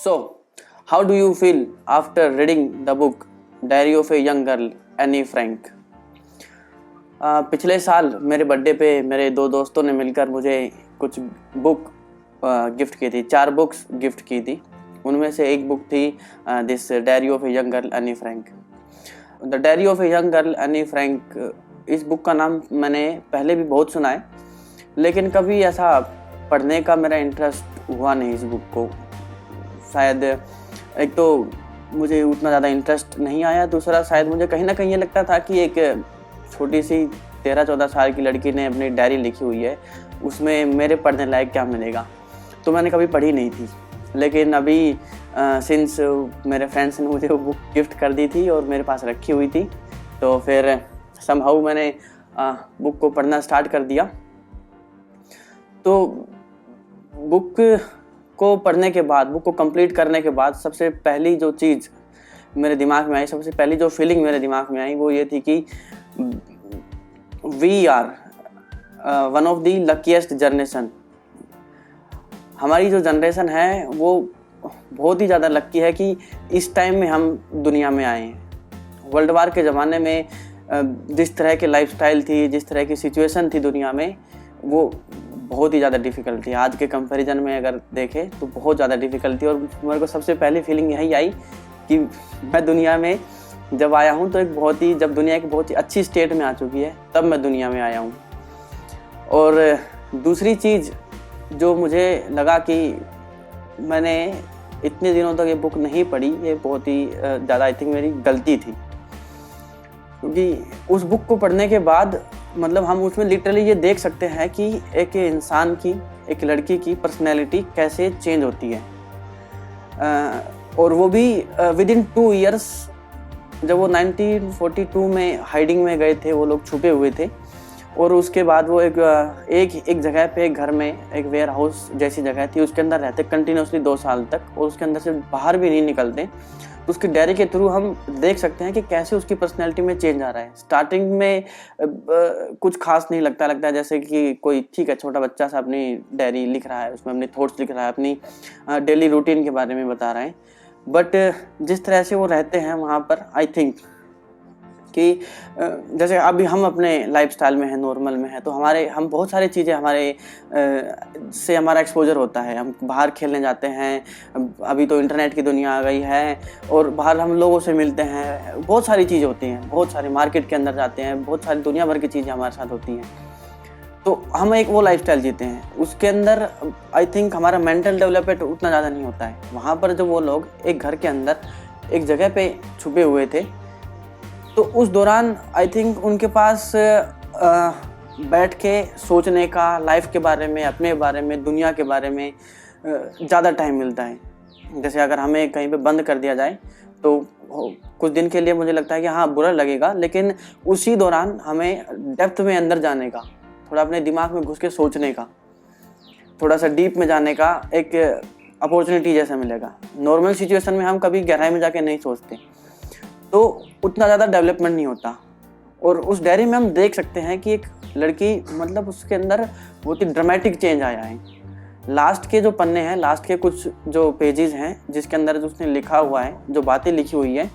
So, how do you feel after reading the book Diary of a Young Girl, Annie Frank? पिछले साल मेरे birthday पे मेरे दो दोस्तों ने मिलकर मुझे कुछ बुक गिफ्ट की थी। 4 बुक्स गिफ्ट की थी। उनमें से एक बुक थी this diary of a young girl Anne Frank. The diary of a young girl Anne Frank, इस बुक का नाम मैंने पहले भी बहुत सुना है, लेकिन कभी ऐसा पढ़ने का मेरा इंटरेस्ट हुआ नहीं इस बुक को। शायद एक तो मुझे उतना ज़्यादा इंटरेस्ट नहीं आया, दूसरा शायद मुझे कहीं ना कहीं ये लगता था कि एक छोटी सी 13-14 साल की लड़की ने अपनी डायरी लिखी हुई है, उसमें मेरे पढ़ने लायक क्या मिलेगा। तो मैंने कभी पढ़ी नहीं थी। लेकिन अभी सिंस मेरे फ्रेंड्स ने मुझे वो बुक गिफ्ट कर दी थी और मेरे पास रखी हुई थी, तो फिर समहाउ मैंने बुक को पढ़ना स्टार्ट कर दिया। तो बुक को पढ़ने के बाद, बुक को कंप्लीट करने के बाद सबसे पहली जो चीज़ मेरे दिमाग में आई, सबसे पहली जो फीलिंग मेरे दिमाग में आई वो ये थी कि we are one of the luckiest generation. हमारी जो जनरेशन है वो बहुत ही ज़्यादा लक्की है कि इस टाइम में हम दुनिया में आए हैं। वर्ल्ड वार के ज़माने में जिस तरह के लाइफस्टाइल थी, जिस तरह की सिचुएशन थी दुनिया में, वो बहुत ही ज़्यादा डिफ़िकल्ट थी। आज के कंपैरिजन में अगर देखें तो बहुत ज़्यादा डिफ़िकल्ट थी। और मेरे को सबसे पहली फीलिंग यही आई कि मैं दुनिया में जब आया हूँ तो जब दुनिया एक बहुत ही अच्छी स्टेट में आ चुकी है, तब मैं दुनिया में आया हूँ। और दूसरी चीज़ जो मुझे लगा कि मैंने इतने दिनों तक ये बुक नहीं पढ़ी, ये बहुत ही ज़्यादा आई थिंक मेरी गलती थी। क्योंकि उस बुक को पढ़ने के बाद मतलब हम उसमें लिटरली ये देख सकते हैं कि एक इंसान की, एक लड़की की पर्सनैलिटी कैसे चेंज होती है। और वो भी विद इन 2 ईयर्स। जब वो 1942 में हाइडिंग में गए थे, वो लोग छुपे हुए थे, और उसके बाद वो एक जगह पे, एक घर में, एक वेयर हाउस जैसी जगह थी, उसके अंदर रहते कंटिन्यूसली 2 साल तक, और उसके अंदर से बाहर भी नहीं निकलते। तो उसकी डायरी के थ्रू हम देख सकते हैं कि कैसे उसकी पर्सनैलिटी में चेंज आ रहा है। स्टार्टिंग में कुछ खास नहीं लगता है जैसे कि कोई ठीक है छोटा बच्चा सा अपनी डायरी लिख रहा है, उसमें अपने थॉट्स लिख रहा है, अपनी डेली रूटीन के बारे में बता रहा है। बट जिस तरह से वो रहते हैं वहाँ पर, आई थिंक कि जैसे अभी हम अपने लाइफस्टाइल में हैं, नॉर्मल में है, तो हम बहुत सारी चीज़ें से हमारा एक्सपोजर होता है। हम बाहर खेलने जाते हैं, अभी तो इंटरनेट की दुनिया आ गई है, और बाहर हम लोगों से मिलते हैं, बहुत सारी चीज़ें होती हैं, बहुत सारे मार्केट के अंदर जाते हैं, बहुत सारी दुनिया भर की चीज़ें हमारे साथ होती हैं। तो हम एक वो लाइफस्टाइल जीते हैं, उसके अंदर आई थिंक हमारा मेंटल डेवलपमेंट उतना ज़्यादा नहीं होता है। वहाँ पर जब वो लोग एक घर के अंदर एक जगह पे छुपे हुए थे, तो उस दौरान आई थिंक उनके पास बैठ के सोचने का, लाइफ के बारे में, अपने बारे में, दुनिया के बारे में ज़्यादा टाइम मिलता है। जैसे अगर हमें कहीं पे बंद कर दिया जाए तो कुछ दिन के लिए मुझे लगता है कि हाँ बुरा लगेगा, लेकिन उसी दौरान हमें डेप्थ में अंदर जाने का, थोड़ा अपने दिमाग में घुस के सोचने का, थोड़ा सा डीप में जाने का एक अपॉर्चुनिटी जैसा मिलेगा। नॉर्मल सिचुएशन में हम कभी गहराई में जाके नहीं सोचते, तो उतना ज़्यादा डेवलपमेंट नहीं होता। और उस डायरी में हम देख सकते हैं कि एक लड़की, मतलब उसके अंदर बहुत ही ड्रामेटिक चेंज आया है। लास्ट के जो पन्ने हैं, लास्ट के कुछ जो पेजेस हैं जिसके अंदर जो उसने लिखा हुआ है, जो बातें लिखी हुई है,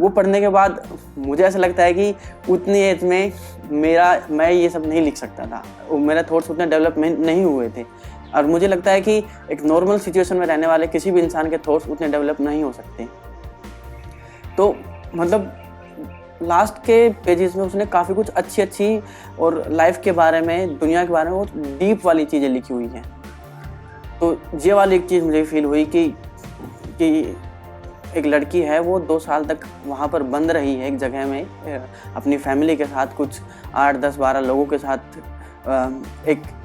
वो पढ़ने के बाद मुझे ऐसा लगता है कि उतनी एज में मैं ये सब नहीं लिख सकता था। मेरे थॉट्स उतने डेवलपमेंट नहीं हुए थे, और मुझे लगता है कि एक नॉर्मल सिचुएशन में रहने वाले किसी भी इंसान के थॉट्स उतने डेवलप नहीं हो सकते। तो मतलब लास्ट के पेजेस में उसने काफ़ी कुछ अच्छी और लाइफ के बारे में, दुनिया के बारे में बहुत डीप वाली चीज़ें लिखी हुई हैं। तो ये वाली एक चीज़ मुझे फील हुई कि एक लड़की है, वो 2 साल तक वहाँ पर बंद रही है एक जगह में अपनी फैमिली के साथ, कुछ 8, 10, 12 लोगों के साथ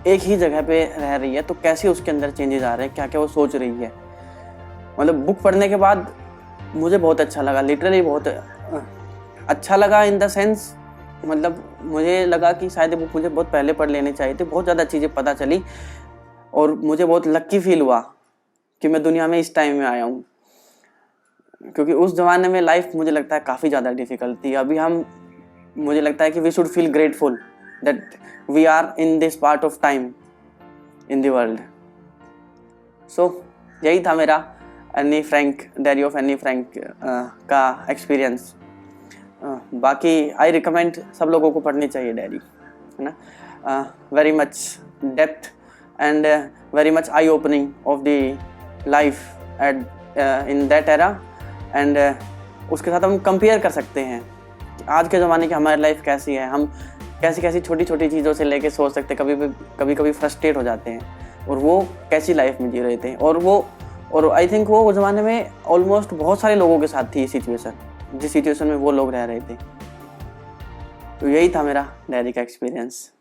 एक ही जगह पे रह रही है। तो कैसे उसके अंदर चेंजेस आ रहे हैं, क्या क्या वो सोच रही है। मतलब बुक पढ़ने के बाद मुझे बहुत अच्छा लगा, लिटरली बहुत अच्छा लगा। इन द सेंस मतलब मुझे लगा कि शायद बुक मुझे बहुत पहले पढ़ लेनी चाहिए थी। बहुत ज़्यादा चीज़ें पता चली और मुझे बहुत लक्की फील हुआ कि मैं दुनिया में इस टाइम में आया हूँ, क्योंकि उस ज़माने में लाइफ मुझे लगता है काफ़ी ज़्यादा डिफ़िकल्ट थी। अभी मुझे लगता है कि we should feel grateful that we are in this part of time in the world. So यही था मेरा Anne Frank, diary of Anne Frank का एक्सपीरियंस। बाकी आई रिकमेंड सब लोगों को पढ़नी चाहिए डायरी, है ना। Very much depth and very much I opening of the life at in that era. And उसके साथ हम कंपेयर कर सकते हैं आज के ज़माने की हमारी लाइफ कैसी है, हम कैसी कैसी छोटी छोटी चीज़ों से लेके सोच सकते हैं, कभी फ्रस्ट्रेट हो जाते हैं, और वो कैसी लाइफ में जी रहे थे। और आई थिंक वो उस ज़माने में ऑलमोस्ट बहुत सारे लोगों के साथ थी सिचुएशन, जिस सिचुएशन में वो लोग रह रहे थे। तो यही था मेरा डायरी का एक्सपीरियंस।